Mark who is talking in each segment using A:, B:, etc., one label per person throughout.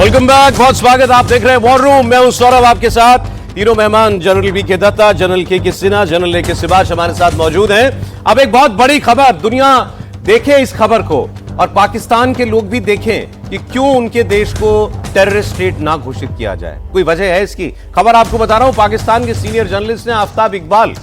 A: Welcome back, बहुत स्वागत। आप देख रहे हैं वॉर रूम। मैं हूं सौरभ, आपके साथ तीनों मेहमान जनरल वी के दत्ता, जनरल के सिन्हा, जनरल ए के सिबाश हमारे साथ मौजूद हैं। अब एक बहुत बड़ी खबर, दुनिया देखे इस खबर को और पाकिस्तान के लोग भी देखें कि क्यों उनके देश को टेररिस्ट स्टेट ना घोषित किया जाए। कोई वजह है इसकी? खबर आपको बता रहा हूं। पाकिस्तान के सीनियर जर्नलिस्ट हैं आफ्ताब इकबाल,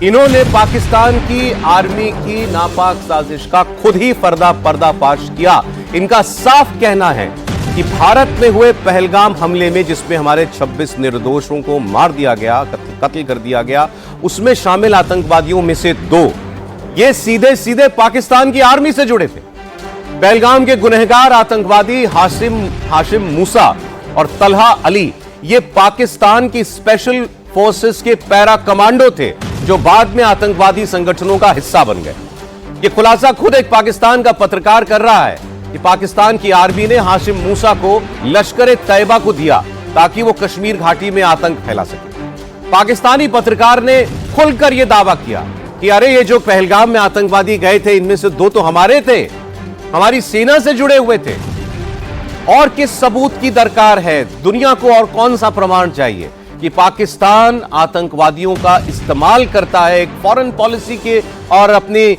A: इन्होंने पाकिस्तान की आर्मी की नापाक साजिश का खुद ही पर्दाफाश किया। इनका साफ कहना है कि भारत में हुए पहलगाम हमले में, जिसमें हमारे 26 निर्दोषों को मार दिया गया, कत्ल कर दिया गया, उसमें शामिल आतंकवादियों में से 2 ये सीधे सीधे पाकिस्तान की आर्मी से जुड़े थे। पहलगाम के गुनहगार आतंकवादी हाशिम मूसा और तलहा अली ये पाकिस्तान की स्पेशल फोर्सेस के पैरा कमांडो थे, जो बाद में आतंकवादी संगठनों का हिस्सा बन गए। ये खुलासा खुद एक पाकिस्तान का पत्रकार कर रहा है कि पाकिस्तान की आर्मी ने हाशिम मूसा को लश्कर तैयबा को दिया ताकि वो कश्मीर घाटी में आतंक फैला सके। पाकिस्तानी पत्रकार ने खुलकर यह दावा किया कि अरे ये जो पहलगाम में आतंकवादी गए थे, इनमें से 2 तो हमारे थे, हमारी सेना से जुड़े हुए थे। और किस सबूत की दरकार है? दुनिया को और कौन सा प्रमाण चाहिए कि पाकिस्तान आतंकवादियों का इस्तेमाल करता है एक फॉरेन पॉलिसी के और अपनी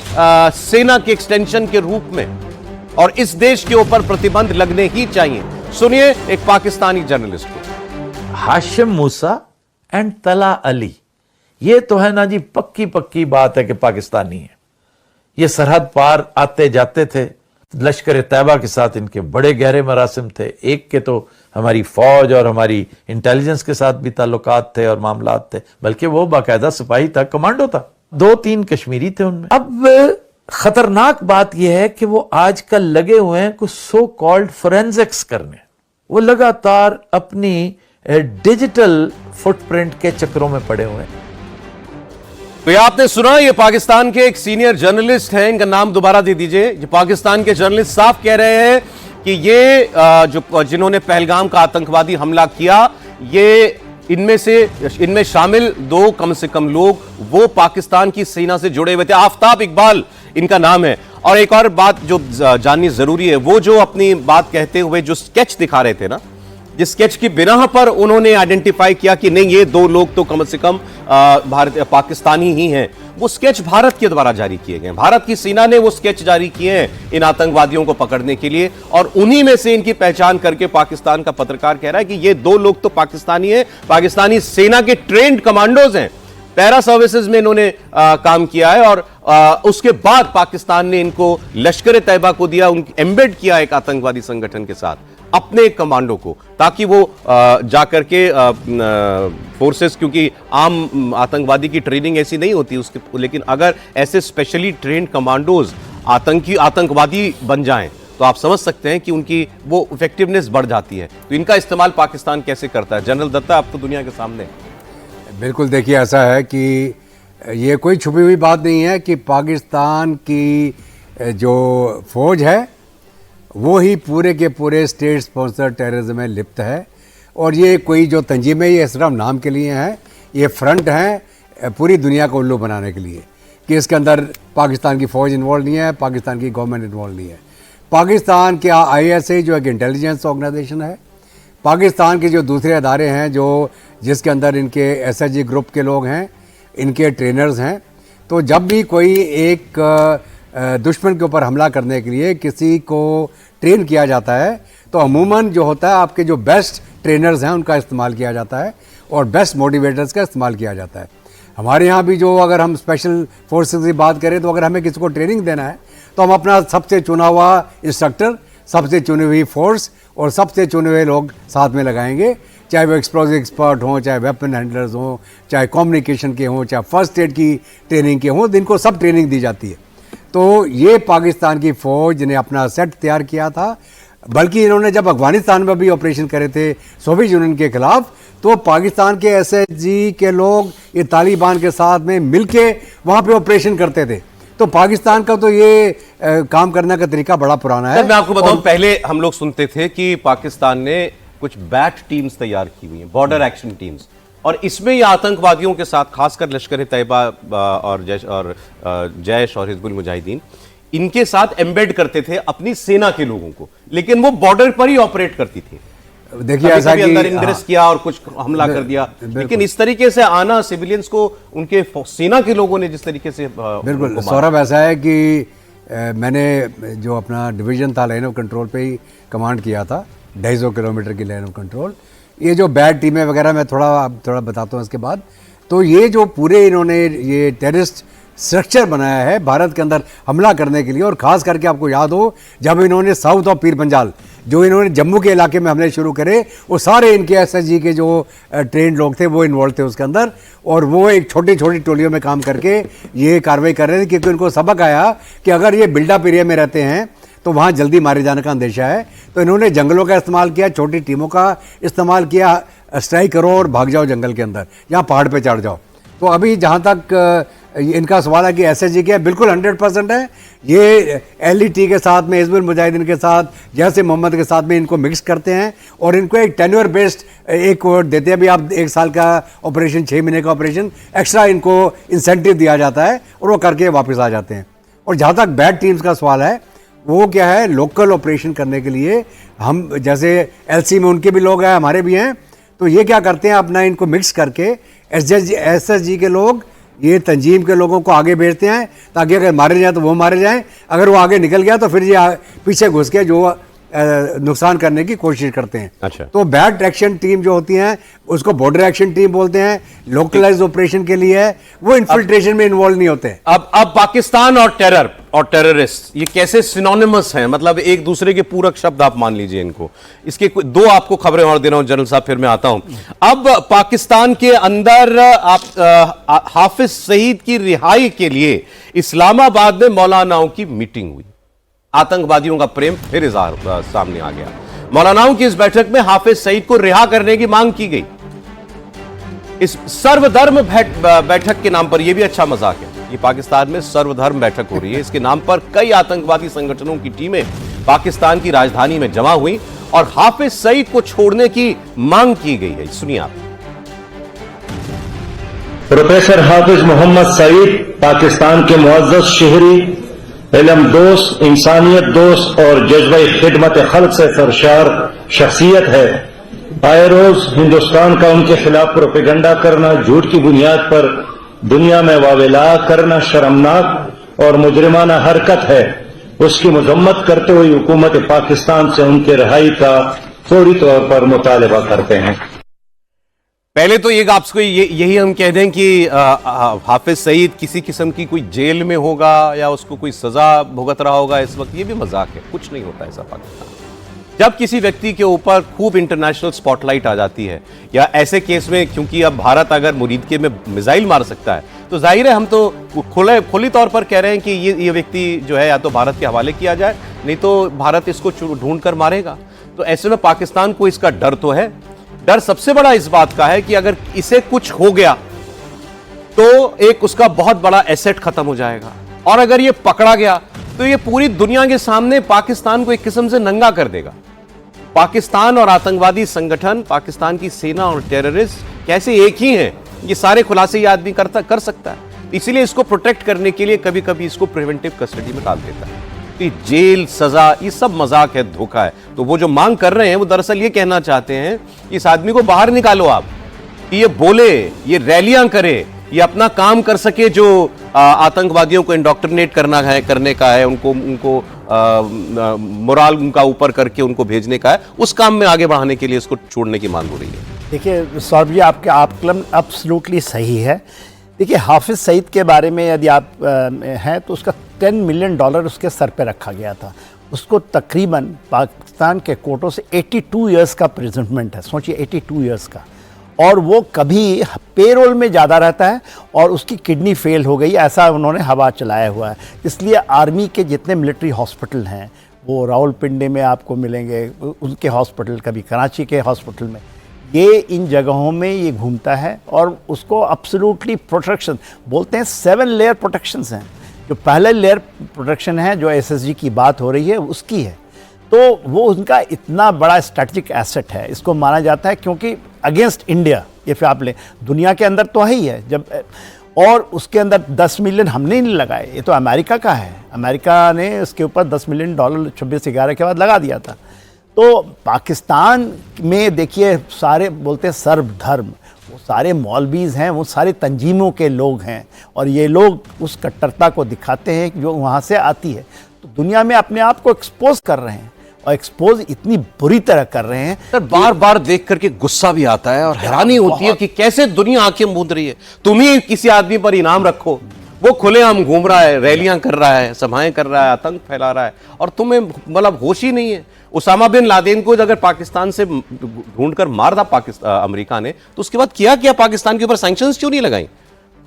A: सेना के एक्सटेंशन के रूप में, और इस देश के ऊपर प्रतिबंध लगने ही चाहिए। सुनिए एक पाकिस्तानी जर्नलिस्ट को।
B: हाशिम मूसा एंड तला अली, ये तो है ना जी, पक्की बात है कि पाकिस्तानी है। ये सरहद पार आते जाते थे, लश्कर तैयबा के साथ इनके बड़े गहरे मरासिम थे। एक के तो हमारी फौज और हमारी इंटेलिजेंस के साथ भी ताल्लुकात थे और मामलात थे, बल्कि वो बाकायदा सिपाही था, कमांडो था। 2-3 कश्मीरी थे उनमें। अब खतरनाक बात यह है कि वो आजकल लगे हुए हैं कुछ सो कॉल्ड फोरेंसिक्स करने। वो लगातार अपनी डिजिटल फुटप्रिंट के चक्रों में पड़े हुए हैं।
A: तो ये आपने सुना, ये पाकिस्तान के एक सीनियर जर्नलिस्ट हैं, इनका नाम दोबारा दे दीजिए। जो पाकिस्तान के जर्नलिस्ट साफ कह रहे हैं कि ये जिन्होंने पहलगाम का आतंकवादी हमला किया, ये इनमें शामिल 2 कम से कम लोग वो पाकिस्तान की सेना से जुड़े हुए थे। आफ्ताब इकबाल इनका नाम है। और एक और बात जो जाननी जरूरी है, वो जो अपनी बात कहते हुए जो स्केच दिखा रहे थे ना, जिस स्केच की बिना पर उन्होंने आइडेंटिफाई किया कि नहीं ये 2 लोग तो कम से कम पाकिस्तानी ही हैं, वो स्केच भारत के द्वारा जारी किए गए। भारत की सेना ने वो स्केच जारी किए हैं इन आतंकवादियों को पकड़ने के लिए, और उन्हीं में से इनकी पहचान करके पाकिस्तान का पत्रकार कह रहा है कि ये 2 लोग तो पाकिस्तानी हैं, पाकिस्तानी सेना के ट्रेंड कमांडोज हैं, पैरा सर्विसेज में इन्होंने काम किया है। और उसके बाद पाकिस्तान ने इनको लश्कर तैयबा को दिया, एम्बेड किया एक आतंकवादी संगठन के साथ अपने कमांडो को, ताकि वो जाकर के फोर्सेस, क्योंकि आम आतंकवादी की ट्रेनिंग ऐसी नहीं होती उसके, लेकिन अगर ऐसे स्पेशली ट्रेन्ड कमांडोज आतंकवादी बन जाएं तो आप समझ सकते हैं कि उनकी वो इफेक्टिवनेस बढ़ जाती है। तो इनका इस्तेमाल पाकिस्तान कैसे करता है? जनरल दत्ता, आप तो दुनिया के सामने।
C: बिल्कुल, देखिए ऐसा है कि ये कोई छुपी हुई बात नहीं है कि पाकिस्तान की जो फौज है वो ही पूरे के पूरे स्टेट स्पॉन्सर टेररिज्म में लिप्त है। और ये कोई जो तंजीमें ये सिर्फ नाम के लिए हैं, ये फ्रंट हैं पूरी दुनिया को उल्लू बनाने के लिए कि इसके अंदर पाकिस्तान की फ़ौज इन्वॉल्व नहीं है, पाकिस्तान की गवर्नमेंट इन्वॉल्व नहीं है। पाकिस्तान के ISI जो एक इंटेलिजेंस ऑर्गेनाइजेशन है, पाकिस्तान के जो दूसरे अदारे हैं जो जिसके अंदर इनके SIG ग्रुप के लोग हैं, इनके ट्रेनर्स हैं, तो जब भी कोई एक दुश्मन के ऊपर हमला करने के लिए किसी को ट्रेन किया जाता है, तो अमूमन जो होता है आपके जो बेस्ट ट्रेनर्स हैं उनका इस्तेमाल किया जाता है और बेस्ट मोटिवेटर्स का इस्तेमाल किया जाता है। हमारे यहाँ भी जो, अगर हम स्पेशल फोर्सेस की बात करें, तो अगर हमें किसी को ट्रेनिंग देना है तो हम अपना सबसे चुना हुआ इंस्ट्रक्टर, सबसे चुनी हुई फोर्स और सबसे चुने हुए लोग साथ में लगाएंगे, चाहे वो एक्सप्लोजिव एक्सपर्ट हों, चाहे वेपन हैंडलर्स हों, चाहे कम्युनिकेशन के हों, चाहे फर्स्ट एड की ट्रेनिंग के हों, इनको सब ट्रेनिंग दी जाती है। तो ये पाकिस्तान की फ़ौज ने अपना सेट तैयार किया था। बल्कि इन्होंने जब अफगानिस्तान में भी ऑपरेशन करे थे सोवियत यूनियन के ख़िलाफ़, तो पाकिस्तान के SIG के लोग ये तालिबान के साथ में मिलके वहाँ पे ऑपरेशन करते थे। तो पाकिस्तान का तो ये काम करने का तरीका बड़ा पुराना है।
A: मैं आपको बताऊं, पहले हम लोग सुनते थे कि पाकिस्तान ने कुछ बैट टीम्स तैयार की हुई हैं, बॉर्डर एक्शन टीम्स, और इसमें ये आतंकवादियों के साथ, खासकर लश्कर तैयबा और जैश और हिजबुल मुजाहिदीन, इनके साथ एम्बेड करते थे अपनी सेना के लोगों को, लेकिन वो बॉर्डर पर ही ऑपरेट करती थी।
C: देखिए
A: कभी
C: ऐसा
A: कभी
C: कि
A: अंदर इंग्रेस किया और कुछ हमला कर दिया, लेकिन इस तरीके से आना सिविलियंस को, उनके सेना के लोगों ने जिस तरीके से
C: बिल्कुल सौरभ, ऐसा है कि मैंने जो अपना डिवीजन था लाइन ऑफ कंट्रोल पे ही कमांड किया था, 250 किलोमीटर की लाइन ऑफ कंट्रोल। ये जो बैड टीमें वगैरह मैं थोड़ा बताता हूँ इसके बाद। तो ये जो पूरे इन्होंने ये टेररिस्ट स्ट्रक्चर बनाया है भारत के अंदर हमला करने के लिए, और ख़ास करके आपको याद हो जब इन्होंने साउथ ऑफ पीर पंजाल जो इन्होंने जम्मू के इलाके में हमले शुरू करे, वो सारे इनके एसएसजी के जो ट्रेंड लोग थे वो इन्वॉल्व थे उसके अंदर, और वो एक छोटी छोटी टोलियों में काम करके ये कार्रवाई कर रहे थे, क्योंकि उनको सबक आया कि अगर ये बिल्डअप एरिया में रहते हैं तो वहाँ जल्दी मारे जाने का अंदेशा है। तो इन्होंने जंगलों का इस्तेमाल किया, छोटी टीमों का इस्तेमाल किया, स्ट्राइक करो और भाग जाओ जंगल के अंदर, यहाँ पहाड़ पे चढ़ जाओ। तो अभी जहाँ तक इनका सवाल है कि एसएसजी क्या, बिल्कुल 100% है। ये एलईटी के साथ में, हिजबुल मुजाहिदीन के साथ, जैसे मोहम्मद के साथ में इनको मिक्स करते हैं और इनको एक टेन्योर बेस्ड एक कोड देते हैं। अभी आप 1 साल का ऑपरेशन, 6 महीने का ऑपरेशन, एक्स्ट्रा इनको इंसेंटिव दिया जाता है और वो करके वापस आ जाते हैं। और जहाँ तक बैड टीम्स का सवाल है, वो क्या है, लोकल ऑपरेशन करने के लिए हम, जैसे एलसी में उनके भी लोग हैं, हमारे भी हैं, तो ये क्या करते हैं, अपना इनको मिक्स करके एसएसजी के लोग ये तंजीम के लोगों को आगे भेजते हैं, ताकि अगर मारे जाए तो वो मारे जाएं, अगर वो आगे निकल गया तो फिर ये पीछे घुस के जो नुकसान करने की कोशिश करते हैं।
A: अच्छा।
C: तो बैड एक्शन टीम जो होती हैं उसको बॉर्डर एक्शन टीम बोलते हैं, लोकलाइज ऑपरेशन के लिए है, वो इन्फिल्ट्रेशन में इन्वॉल्व नहीं होते।
A: अब पाकिस्तान और टेरर और टेररिस्ट ये कैसे सिनोनिमस हैं, मतलब एक दूसरे के पूरक शब्द आप मान लीजिए इनको। इसके दो आपको खबरें और दे रहा हूं जनरल साहब, फिर मैं आता हूं। अब पाकिस्तान के अंदर आप हाफिज सईद की रिहाई के लिए इस्लामाबाद में मौलानाओं की मीटिंग हुई। आतंकवादियों का प्रेम फिर सामने आ गया। मौलानाओं की इस बैठक में हाफिज सईद को रिहा करने की मांग की गई। इस सर्वधर्म बैठक के नाम पर, यह भी अच्छा मजाक है, ये पाकिस्तान में सर्वधर्म बैठक हो रही है, इसके नाम पर कई आतंकवादी संगठनों की टीमें पाकिस्तान की राजधानी में जमा हुई और हाफिज सईद को छोड़ने की मांग की गई है। सुनिए आप।
D: प्रोफेसर हाफिज मोहम्मद सईद पाकिस्तान के मुअज़्ज़ज़ शहरी, इल्म दोस्त, इंसानियत दोस्त और जज्बा खिदमत खल्क से सरशार शख्सियत है। आए रोज हिंदुस्तान का उनके खिलाफ प्रोपेगंडा करना, झूठ की बुनियाद पर दुनिया में वावेला करना शर्मनाक और मुजरिमाना हरकत है। उसकी मजम्मत करते हुए हुकूमत पाकिस्तान से उनके रिहाई का फौरी तौर पर मुतालबा करते हैं।
A: पहले तो ये आपको यही हम कह दें कि हाफिज सईद किसी किस्म की कोई जेल में होगा या उसको कोई सजा भुगत रहा होगा इस वक्त, ये भी मजाक है, कुछ नहीं होता ऐसा पाकिस्तान। जब किसी व्यक्ति के ऊपर खूब इंटरनेशनल स्पॉटलाइट आ जाती है, या ऐसे केस में, क्योंकि अब भारत अगर मुरीदके में मिसाइल मार सकता है, तो जाहिर है हम तो खुली तौर पर कह रहे हैं कि ये व्यक्ति जो है या तो भारत के हवाले किया जाए, नहीं तो भारत इसको ढूंढ कर मारेगा। तो ऐसे में पाकिस्तान को इसका डर तो है। डर सबसे बड़ा इस बात का है कि अगर इसे कुछ हो गया तो एक उसका बहुत बड़ा एसेट खत्म हो जाएगा, और अगर ये पकड़ा गया तो ये पूरी दुनिया के सामने पाकिस्तान को एक किस्म से नंगा कर देगा। पाकिस्तान और आतंकवादी संगठन, पाकिस्तान की सेना और टेररिस्ट कैसे एक ही हैं, ये सारे खुलासे ये आदमी कर सकता है। इसीलिए इसको प्रोटेक्ट करने के लिए कभी कभी इसको प्रिवेंटिव कस्टडी में डाल देता है। तो जेल, सजा, ये सब मजाक है, धोखा है। तो वो जो मांग कर रहे हैं वो दरअसल ये कहना चाहते हैं, इस आदमी को बाहर निकालो आप, कि ये बोले, ये रैलियां करे, ये अपना काम कर सके जो आतंकवादियों को इंडोक्ट्रिनेट करने का है, उनको मोराल उनका ऊपर करके उनको भेजने का है, उस काम में आगे बढ़ाने के लिए इसको छोड़ने की मांग हो रही है।
E: देखिए सौरभ जी, आपका एब्सोल्युटली सही है। देखिए हाफिज सईद के बारे में यदि आप हैं तो उसका $10 मिलियन उसके सर पे रखा गया था। उसको तकरीबन पाकिस्तान के कोर्टों से 82 इयर्स का प्रिजनमेंट है, सोचिए 82 इयर्स का, और वो कभी पेरोल में ज़्यादा रहता है और उसकी किडनी फेल हो गई, ऐसा उन्होंने हवा चलाया हुआ है। इसलिए आर्मी के जितने मिलिट्री हॉस्पिटल हैं वो रावलपिंडी में आपको मिलेंगे, उनके हॉस्पिटल, कभी कराची के हॉस्पिटल में, ये इन जगहों में ये घूमता है और उसको एब्सोल्युटली प्रोटेक्शन बोलते हैं। 7 लेयर प्रोटेक्शंस हैं। जो पहले लेयर प्रोटेक्शन है जो एसएसजी की बात हो रही है उसकी है, तो वो उनका इतना बड़ा स्ट्रैटेजिक एसेट है, इसको माना जाता है, क्योंकि अगेंस्ट इंडिया, ये फिर आप लें, दुनिया के अंदर तो है ही है जब, और उसके अंदर 10 मिलियन हमने नहीं लगाए, ये तो अमेरिका का है। अमेरिका ने इसके ऊपर $10 मिलियन 26/11 के बाद लगा दिया था। तो पाकिस्तान में देखिए सारे बोलते हैं सर्वधर्म, वो सारे मौलवीज़ हैं, वो सारे तंजीमों के लोग हैं, और ये लोग उस कट्टरता को दिखाते हैं जो वहाँ से आती है। तो दुनिया में अपने आप को एक्सपोज कर रहे हैं, और एक्सपोज इतनी बुरी तरह कर रहे हैं।
A: सर बार बार देख करके गुस्सा भी आता है और हैरानी होती है कि कैसे दुनिया आंखें मूंद रही है। तुम ही किसी आदमी पर इनाम रखो, वो खुलेआम घूम रहा है, रैलियां कर रहा है, सभाएं कर रहा है, आतंक फैला रहा है, और तुम्हें मतलब होश ही नहीं है। उसामा बिन लादेन को अगर पाकिस्तान से ढूंढकर मार था अमेरिका ने, तो उसके बाद क्या पाकिस्तान के ऊपर सैंक्शंस क्यों नहीं लगाई?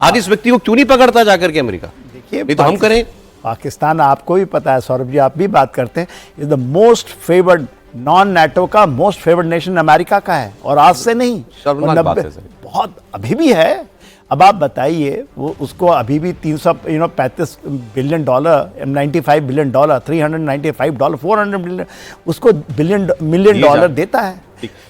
A: आज इस व्यक्ति को क्यों नहीं पकड़ता जाकर के अमेरिका?
E: देखिए
A: ये तो हम करें।
E: पाकिस्तान, आपको भी पता है सौरभ जी, आप भी बात करते हैं, is the most favoured, non NATO का मोस्ट फेवर्ड नेशन अमेरिका का है, और आज से नहीं,
A: शर्मनाक बात है सर।
E: बहुत अभी भी है। अब आप बताइए, वो उसको अभी भी 335 billion dollar, 95 billion dollar, 395 dollar, 400 billion, उसको मिलियन डॉलर देता है।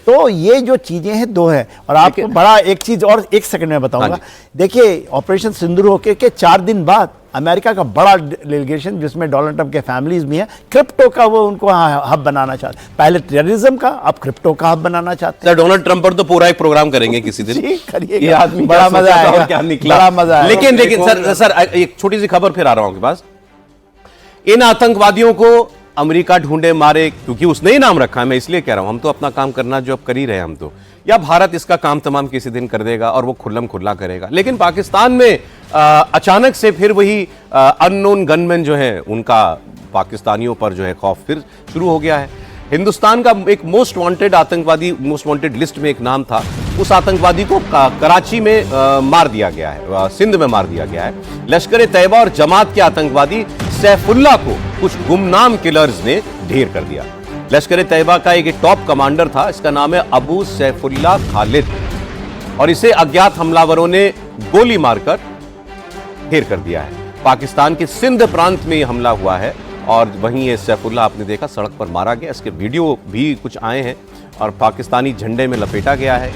E: तो ये जो चीजें हैं दो हैं। और आपको बड़ा एक चीज और एक सेकंड में बताऊंगा। देखिए ऑपरेशन सिंदूर होके के 4 दिन बाद अमेरिका का बड़ा डेलीगेशन, जिसमें डोनाल्ड ट्रंप के फैमिलीज भी हैं, क्रिप्टो का वो उनको हब बनाना चाहते, पहले टेररिज्म का, अब क्रिप्टो का हब बनाना चाहते हैं।
A: सर डोनाल्ड ट्रंप पर तो पूरा एक प्रोग्राम करेंगे किसी दिन।
E: ये
A: आदमी
E: बड़ा मजा आएगा,
A: क्या निकला,
E: बड़ा मजा आएगा।
A: लेकिन सर एक छोटी सी खबर फिर आ रहा हूं आपके पास। इन आतंकवादियों को अमेरिका ढूंढे मारे, क्योंकि उसने ही नाम रखा है, मैं इसलिए कह रहा हूं, हम तो अपना काम करना जो अब कर ही रहे हैं हम तो, या भारत इसका काम तमाम किसी दिन कर देगा और वो खुल्लम खुल्ला करेगा। लेकिन पाकिस्तान में अचानक से फिर वही अननोन गनमैन जो है, उनका पाकिस्तानियों पर जो है खौफ फिर शुरू हो गया है। हिंदुस्तान का एक मोस्ट वांटेड आतंकवादी, मोस्ट वांटेड लिस्ट में एक नाम था, उस आतंकवादी को कराची में मार दिया गया है, सिंध में मार दिया गया है। लश्कर तैयबा और जमात के आतंकवादी सैफुल्लाह को कुछ गुमनाम किलर्स ने ढेर कर दिया। लश्कर तैयबा का एक टॉप कमांडर था, इसका नाम है अबू सैफुल्लाह खालिद, और इसे अज्ञात हमलावरों ने गोली मारकर ढेर कर दिया है। पाकिस्तान के सिंध प्रांत में यह हमला हुआ है, और वहीं ये सैफुल्लाह आपने देखा सड़क पर मारा गया। इसके वीडियो भी कुछ आए हैं, और पाकिस्तानी झंडे में लपेटा गया है।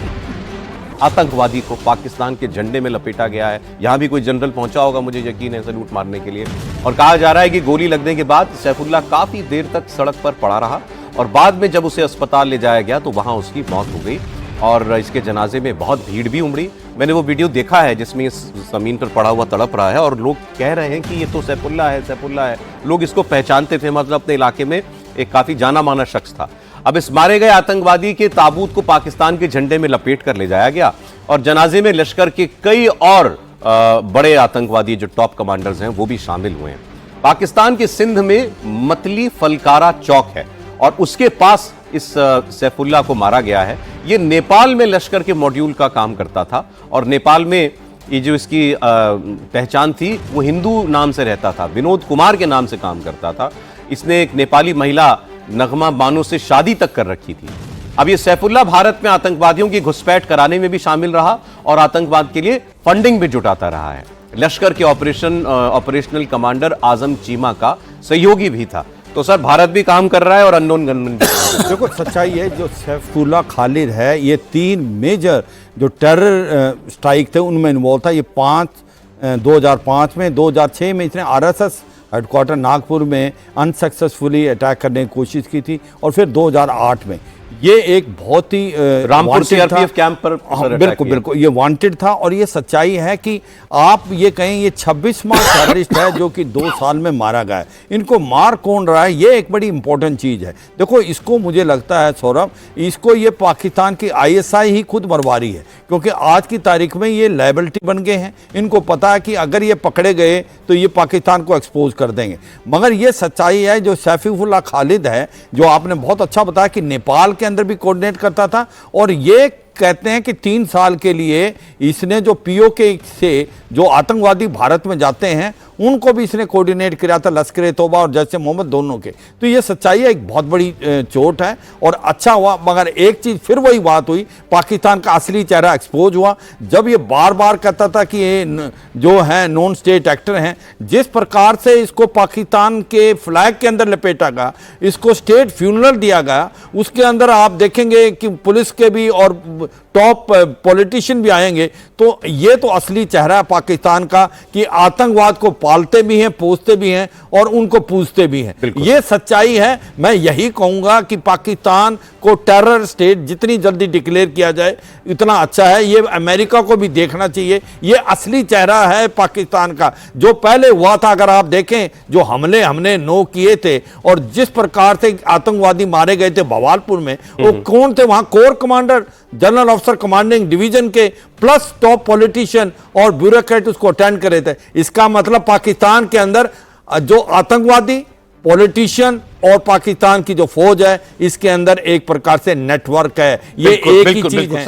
A: आतंकवादी को पाकिस्तान के झंडे में लपेटा गया है। यहां भी कोई जनरल पहुंचा होगा, मुझे यकीन है, सैल्यूट मारने के लिए। और कहा जा रहा है कि गोली लगने के बाद सैफुल्लाह काफी देर तक सड़क पर पड़ा रहा, और बाद में जब उसे अस्पताल ले जाया गया तो वहां उसकी मौत हो गई, और इसके जनाजे में बहुत भीड़ भी उमड़ी। मैंने वो वीडियो देखा है जिसमें इस जमीन पर पड़ा हुआ तड़प रहा है, और लोग कह रहे हैं कि ये तो सैफुल्लाह है, सैफुल्लाह है। लोग इसको पहचानते थे, मतलब अपने इलाके में एक काफी जाना माना शख्स था। अब इस मारे गए आतंकवादी के ताबूत को पाकिस्तान के झंडे में लपेट कर ले जाया गया, और जनाजे में लश्कर के कई और बड़े आतंकवादी जो टॉप कमांडर्स हैं वो भी शामिल हुए हैं। पाकिस्तान के सिंध में मतली फलकारा चौक है, और उसके पास इस सैफुल्लाह को मारा गया है। ये नेपाल में लश्कर के मॉड्यूल का काम करता था, और नेपाल में ये जो इसकी पहचान थी वो हिंदू नाम से रहता था, विनोद कुमार के नाम से काम करता था। इसने एक नेपाली महिला नगमा बानो से शादी तक कर रखी थी। अब ये सैफुल्लाह भारत में आतंकवादियों की घुसपैठ कराने में भी शामिल रहा, और आतंकवाद के लिए फंडिंग भी जुटाता रहा है। लश्कर के ऑपरेशनल कमांडर आजम चीमा का सहयोगी भी था। तो सर भारत भी काम कर रहा है और अननोन गनमैन भी।
F: देखो सच्चाई है, जो सैफुल्लाह खालिद है, ये 3 मेजर जो टेरर स्ट्राइक थे उनमें इन्वॉल्व था। ये 2005 में, 2006 में इसने आरएसएस हेडक्वार्टर नागपुर में अनसक्सेसफुली अटैक करने की कोशिश की थी, और फिर 2008 में ये एक बहुत ही
A: रामपुर सीआरपीएफ कैंप पर
F: बिल्कुल बिल्कुल ये वांटेड था। और ये सच्चाई है कि आप ये कहें ये 26वां टेररिस्ट है जो कि 2 साल में मारा गया है। इनको मार कौन रहा है, ये एक बड़ी इंपॉर्टेंट चीज़ है। देखो इसको मुझे लगता है सौरभ, इसको ये पाकिस्तान की आईएसआई ही खुद मरवा रही है, क्योंकि आज की तारीख में ये लायबिलिटी बन गए हैं। इनको पता है कि अगर ये पकड़े गए तो ये पाकिस्तान को एक्सपोज कर देंगे। मगर ये सच्चाई है, जो सैफुल्लाह खालिद है, जो आपने बहुत अच्छा बताया कि नेपाल के अंदर भी कोऑर्डिनेट करता था, और ये कहते हैं कि 3 साल के लिए इसने जो पीओके से जो आतंकवादी भारत में जाते हैं उनको भी इसने कोऑर्डिनेट किया था, लश्कर तौबा और जैश ए मोहम्मद दोनों के। तो ये सच्चाई है, एक बहुत बड़ी चोट है, और अच्छा हुआ। मगर एक चीज़ फिर वही बात हुई, पाकिस्तान का असली चेहरा एक्सपोज हुआ, जब ये बार बार कहता था कि ये जो है नॉन स्टेट एक्टर हैं। जिस प्रकार से इसको पाकिस्तान के फ्लैग के अंदर लपेटा गया, इसको स्टेट फ्यूनरल दिया गया, उसके अंदर आप देखेंगे कि पुलिस के भी और टॉप पॉलिटिशियन भी आएंगे। तो ये तो असली चेहरा है पाकिस्तान का, कि आतंकवाद को पालते भी हैं, पोसते भी हैं और उनको पूजते भी हैं। ये सच्चाई है। मैं यही कहूंगा कि पाकिस्तान को टेरर स्टेट जितनी जल्दी डिक्लेयर किया जाए इतना अच्छा है। ये अमेरिका को भी देखना चाहिए। ये असली चेहरा है पाकिस्तान का, जो पहले हुआ था। अगर आप देखें जो हमले हमने नो किए थे और जिस प्रकार से आतंकवादी मारे गए थे भवालपुर में, वो कौन थे? वहां core commander, general officer commanding division के प्लस टॉप पॉलिटिशियन और ब्यूरोक्रेट उसको अटेंड करे थे। इसका मतलब पाकिस्तान के अंदर जो आतंकवादी, पॉलिटिशियन और पाकिस्तान की जो फौज है, इसके अंदर एक प्रकार से नेटवर्क है। ये एक ही चीज है।